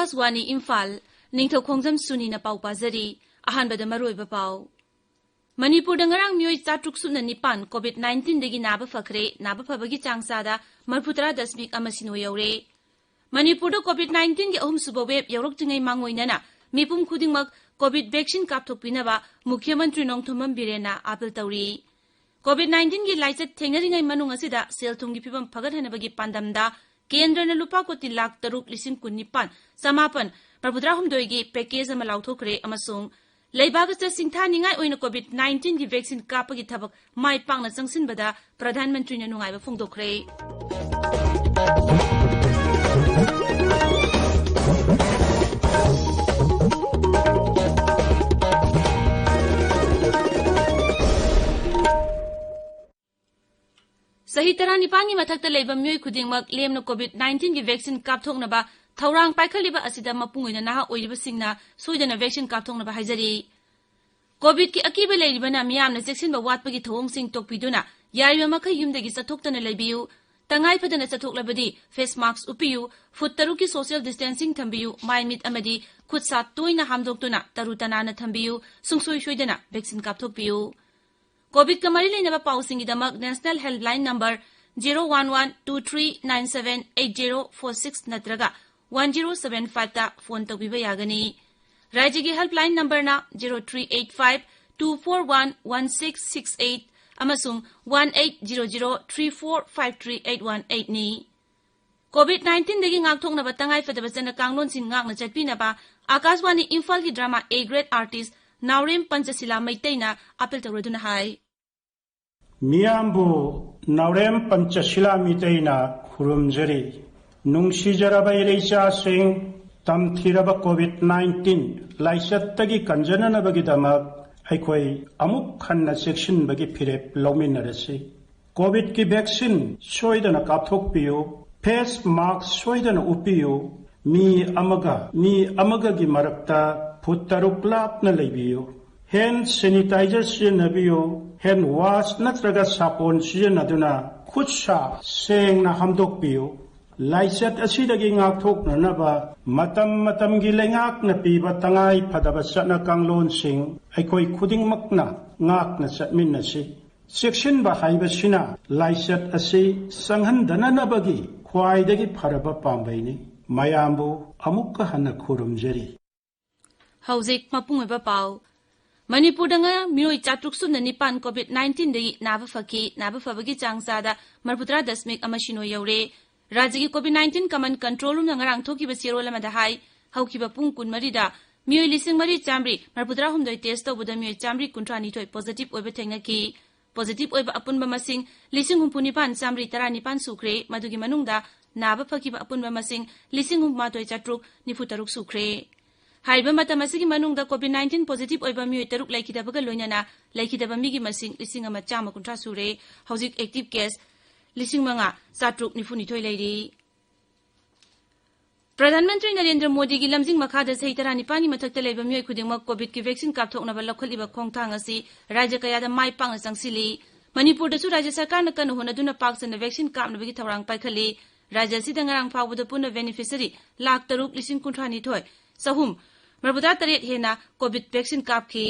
Akashwani Imphal Ningthoukhongjam Suni na pau pazari ahanbada maroiba pau Manipur dangarang miyoi chatruk suna nipan COVID-19 dagi naba fakhre naba phabagi changsada marputra dasmik amasino yaure Manipur da COVID-19 gi ahum suba web yaurok tingai mangoinana mipum khudingmak COVID vaccine kapthokpinaba Mukhyamantri Ningthoukhongjam Birena apel tawri COVID-19 gi laichat thengnaringai manung asida sel thumgi phibam phagathanabagi pandamda Kendrana lupa koti lakh taruk lising kunnipan samapan Prabhudra humdoigi package ama lauthokre amasung Laibagasta singtha ningai oina COVID-19 gi vaccine kapagi thabak mai pangna changsinbada Pradhan Mantri na nungaiba phongdokre Sahi tara nipangi mathakta leiba myoi khudingmak lemna COVID-19 gi vaccine kapthoknaba thaurang paikhaliba asida mapungoina naha oiriba singna soidana vaccine kapthoknaba haijari COVID ki akiba leiribana miyamna cheksinba watpagi thawong sing tokpiduna yariba makhai yumdagi sathoktana leibiu tangai phadana sathoklabadi face mask upiu foot taruki social distancing thambiu mai mit amadi khut sa toina hamdoktuna tarutanana thambiu sungsoi soidana vaccine kapthokpiu COVID kamari leinaba pausing damak National Helpline Number 01123978046 natraga 1075 ta phone tawbiba yagani Rajya gi helpline number na 0385241168 amasung 180034538188 ni COVID-19 dagi ngakthoknaba tangai fadaba jana kanglon sin ngakna chatpinaba Akashwani Imphal gi drama A Great Artist Naurem Panchasila Maitaina apel tawraduna hai Miyambu Naurem Panchasila Maitaina khurumjari nungsijaraba irecha sing tamthiraba COVID-19 laisattagi kanjananabagi damak aikhoi amuk khanna section bagi phirep lominarasi COVID ki vaccine soidana kapthokpiyo face mask soidana upiyo mi amaga gi marakta phuttaruk lapna leibiyo hand sanitizer sijenabiyo hand wash natraga sapon sijenaduna khutsa sengna hamdokpiyo Laisat asidagi ngakthoknanaba matam gi lengakna piba tangai phadaba satna kanglon sing aikoi khudingmakna ngakna satminnasi section ba haibasina laisat asi sanghandananabagi khwaidagi pharaba pambaini mayambu amukka hana khurumjari Hauzik mapungeba pau Manipur danga miyoi chatruk suna nipan COVID-19 dagi naba fabagi changsada marputra dasmik amasino yaure Rajya COVID-19 Command Control Room ngarang thokiba sirol amada hai haukiba pung kun marida miyoi lising mari chamri marputra humdoi test tawbuda miyoi chamri kuntrani thoi positive oiba thengnaki positive oiba apunba masing lising humpuni pan chamri tarani pan sukre madugi manungda naba phakiba apunba masing lising humma toi chatruk nifutaruk sukre haiba matamasigi manungda COVID-19 positive oiba miyoi taruk laikhidabaga loinana laikhidaba migi masing lising ama chama kuntra sure hauzik active case Lising manga satruk nifuni thoi leiri Pradhan Mantri Narendra Modi gi lamjing makhada sahi tara nipani mathakta leiba miyoi khudingmak COVID ki vaccine kapthoknaba lakhaliba khongthang asi rajya kayada mai pangna changsili Manipur dasu rajya sarkar na kanu honaduna paksana vaccine kapnabagi thawrang paikhali rajya sida ngarang phawbuda punna beneficiary lakh taruk lising kunthani thoi sahum marbuda taret hena COVID vaccine kapki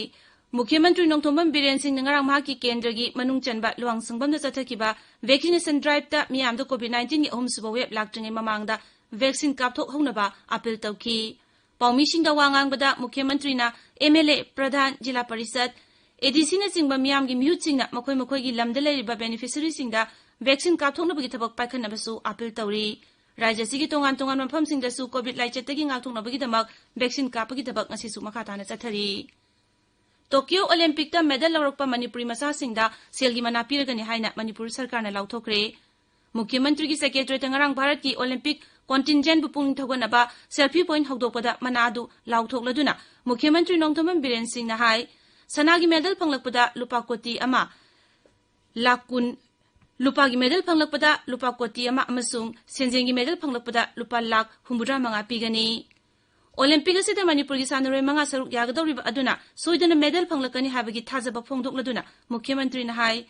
Mukhyamantri Ningthoukhongjam Birena Singh ngarang mahaki kendragi manung chanba luang sangbamda chathakiba vaccination drive ta miyamda COVID-19 gi ahum suba web laktringai mamangda vaccine kapthok honaba appeal tawki paumi singda wangangbada Mukhyamantri na MLA Pradhan Jila Parishad ADC na singba miyam gi mute singna makhoi gi lamda leiriba beneficiary singda vaccine kapthoknabagi thabak paikhannabasu appeal tawri rajya sigi tongan mafam singda su COVID laichatagi ngakthoknabagi damak vaccine kapagi thabak ngasi su makhatana chathari Tokyo Olympic ta medal lawrakpa Manipuri masa singda selgi mana piragani haina Manipur sarkar na lauthokre Mukhyamantri gi secretary tangarang Bharat ki Olympic contingent bu pung thoganaba selfie point hawdokpada manadu lauthokladuna Mukhyamantri Ningthoukhongjam Birena Singh na hai sanagi medal panglakpada lupa koti ama lakun lupa gi medal panglakpada lupa koti ama amasung senjengi medal panglakpada lupa lakh humbudra manga pigani Olympic asida Manipur gi sanaroi manga saruk yagadawriba aduna soidana medal panglakani habagi thajaba phongdokladuna Mukhyamantri na hai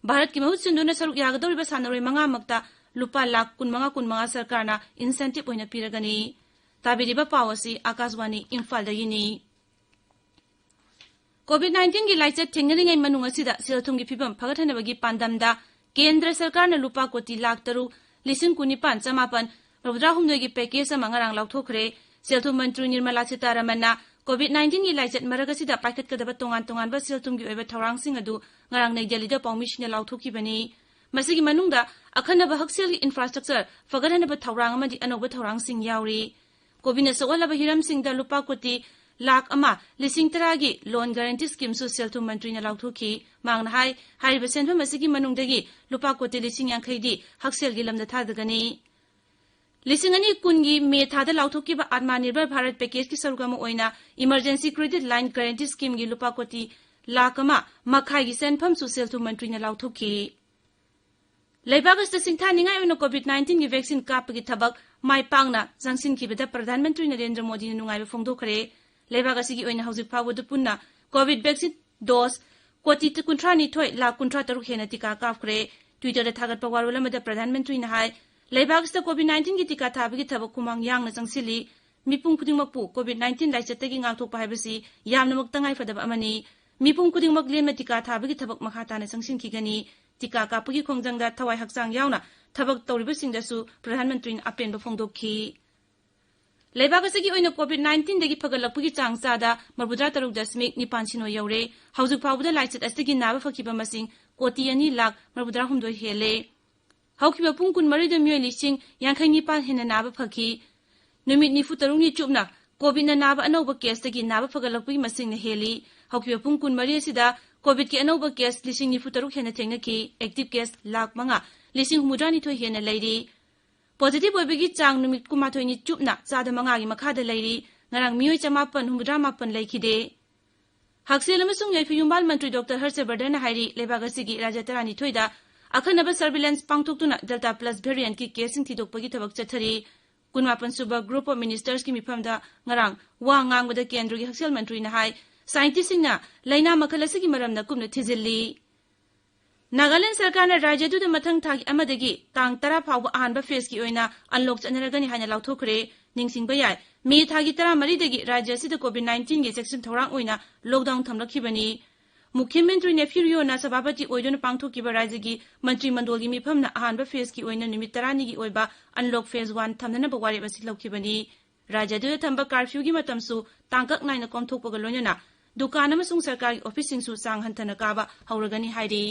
Bharat ki mahut sinduna saruk yagadawriba sanaroi manga makta lupa lakh kun manga sarkarna incentive oina piragani tabiriba pawasi Akaswani Imphal dagini COVID-19 gi laichat thengringai manung asida selthumgi phibam phagathanabagi pandamda Kendra Sarkarna lupa koti lakh taru lising kunipan samapan Rabudra humdogi package ama ngarang lauthokre selthum mantri Nirmala Sitharamanna COVID-19 gi laichat maragasida paikhat kadaba tongan ba selthumgi oiba thawrang sing adu ngarang nei Delhi da pawmishna lauthokibani masigi manungda akhanaba hakselgi infrastructure fagaranaba thawrang amadi anoba thawrang sing yauri Kobina sawalaba hiram sing da lupa koti lakh ama lising taragi loan guarantee scheme su selthum mantri na lauthoki mangna hai hariba senfam asigi manungdagi lupa koti lising yankhaidi hakselgi lamda thadagani lising ani kungi me thada lauthoki ba Atmanirbhar Bharat package ki sarugama oina emergency credit line guarantee scheme gi lupa koti lakh ama makhai gi senfam su selthum mantri na lauthoki Laibagasta singthaningai oina COVID-19 gi vaccine kapagi thabak mai pangna jangsin kibada Pradhan Mantri Narendra Modi na nungai ba phongdokhre Laibagasi oina hauzik phawadu punna COVID vaccine dose koti kuntrani thoi la kuntra taru hena tika kafkhre Twitter da thagat pawar lamada Pradhan Mantri na hai Laibagasta COVID-19 gi tika thabagi thabak kumang yang na jangsili mipung khudingmakpu COVID-19 laichatagi ngakthokpa haibasi yamnamak tangai fadaba amani mipung khudingmak lemna tika thabagi thabak makhata na jangsin kigani tika kapagi khongjangda thawai hakchang yauna thabak tawribasingdasu Pradhan Mantri na apen ba phongdokhi Laibagasi oina COVID-19 dagi phagalakpagi changchada marbudra taruk dasmik nipan sino yaure haujuk phawda laichat astagi naba fakhiba masing koti ani lakh marbudra humdoi hele haukiba pung kun mari da myoi lising yankhai nipan hena naba fakhi numit nifu tarungni chupna covid na naba anoba case dagi naba phagalakpagi masing na heli haukiba pung kun mari asida covid ki anoba case lising nifu taruk hena thengnaki active case lakh manga lising humudani thoi hena lairi Positive oibagi chang numit kumathoi ni chupna chada manga gi makhada lairi ngarang mioi chamapan humudra mapan laikhide Haksel amasung yaifi yumbal mantri Dr. Harshvardhan hairi Laibagasi gi rajatarani thoida akhanaba surveillance pangthoktuna Delta Plus variant ki casing thidokpagi thabak chathari kunmapan suba group of ministers ki mifamda ngarang wa ngangbada kendra gi Haksel mantri na hai scientist singna laina makhalasi gi maramna kumna thizilli Nagaland Sarkarna Rajya da mathang thagi amadagi tang tara phawba ahanba phase ki oina unlock chanaragani hana lauthokre ningsingba yai me thagi tara mari dagi rajya sida COVID-19 gi section thorang oina lockdown thamlakhibani Mukhyamantri Nephew na sabapati oidona pangthokiba rajya gi mantri mandolgi mifamna ahanba phase ki oina numit 10 gi oiba unlock phase 1 thamnana ba wari basi laukhibani rajya da thamba curfew gi matamsu tangkak naina komthokpaga loinana dukan amasung sarkari office singsu sang hantana kaba hauragani hairi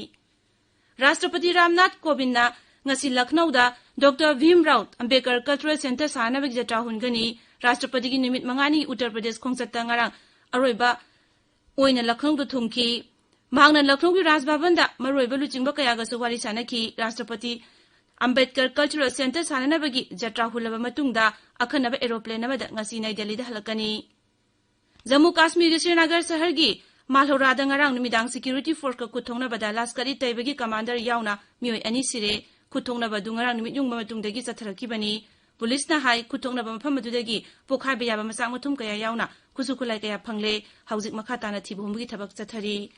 Rashtrapati Ramnath Kovind na ngasi Lucknow da Dr. Bhim Rao Ambedkar Cultural Center sanabagi jatra hungani Rashtrapati gi numit mangani Uttar Pradesh khongchatta ngarang aroiba oina Lucknow da thumki mangna Lucknow gi Raj Bhavan da maroiba luchingba kaya ga wari sanaki Rashtrapati Ambedkar Cultural Center sanabagi jatra hulaba matungda akhanaba aeroplane amada ngasi Nai Delhi da halakani Jammu Kashmir gi Srinagar shahar gi Malhora da ngarang numidang security force ka kuthongna bada laskari taibagi commander yauna mioi ani sire kuthongna badu ngarang numit yung mamatungdagi chatharakibani police na hai kuthongna ba mafam adudagi pokhai ba yaba masang mathum kaya yauna kusukulai kaya phangle haujik makhata na thibumgi thabak chathari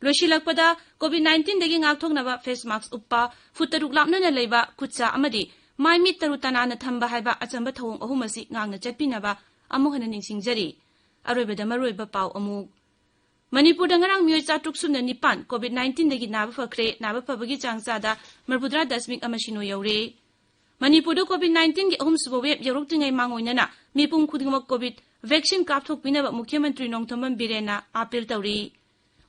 loishilakpada COVID-19 dagi ngakthokna ba face mask uppa futaruk lapna na leiba kutsa amadi mai mit tarutana na thamba haiba achamba thawong ahumasi ngangna chatpina ba amuhana ningsingjari aroibada maroiba paw amuk Manipur dangarang mioi chatuk sumna nipan COVID-19 dagi naba fakhre naba phabagi changchada marbudra dasmik amasino yaure Manipur da COVID-19 gi ahum suba web yaroktingai mangoinana mipung khudingmak COVID vaccine kapthok pinaba Mukhyamantri Nongthombam Birena appeal tawri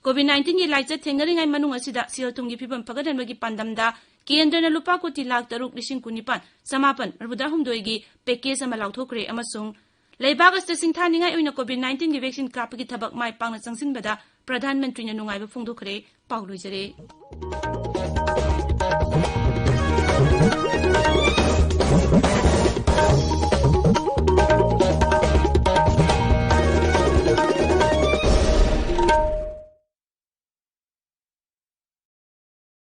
COVID-19 gi laichat thengnaringai manung asida silthumgi phibam phagadanbagi pandamda Kendra na lupa koti lakh taruk lising kunipan samapan marbudra humdoi gi package ama lauthokre amasung Laibagasta singthaningai oina COVID-19 gi vaccine kapagi thabak mai pangna changsinbada Pradhan Mantri na nungai ba phongdokhre pawluijare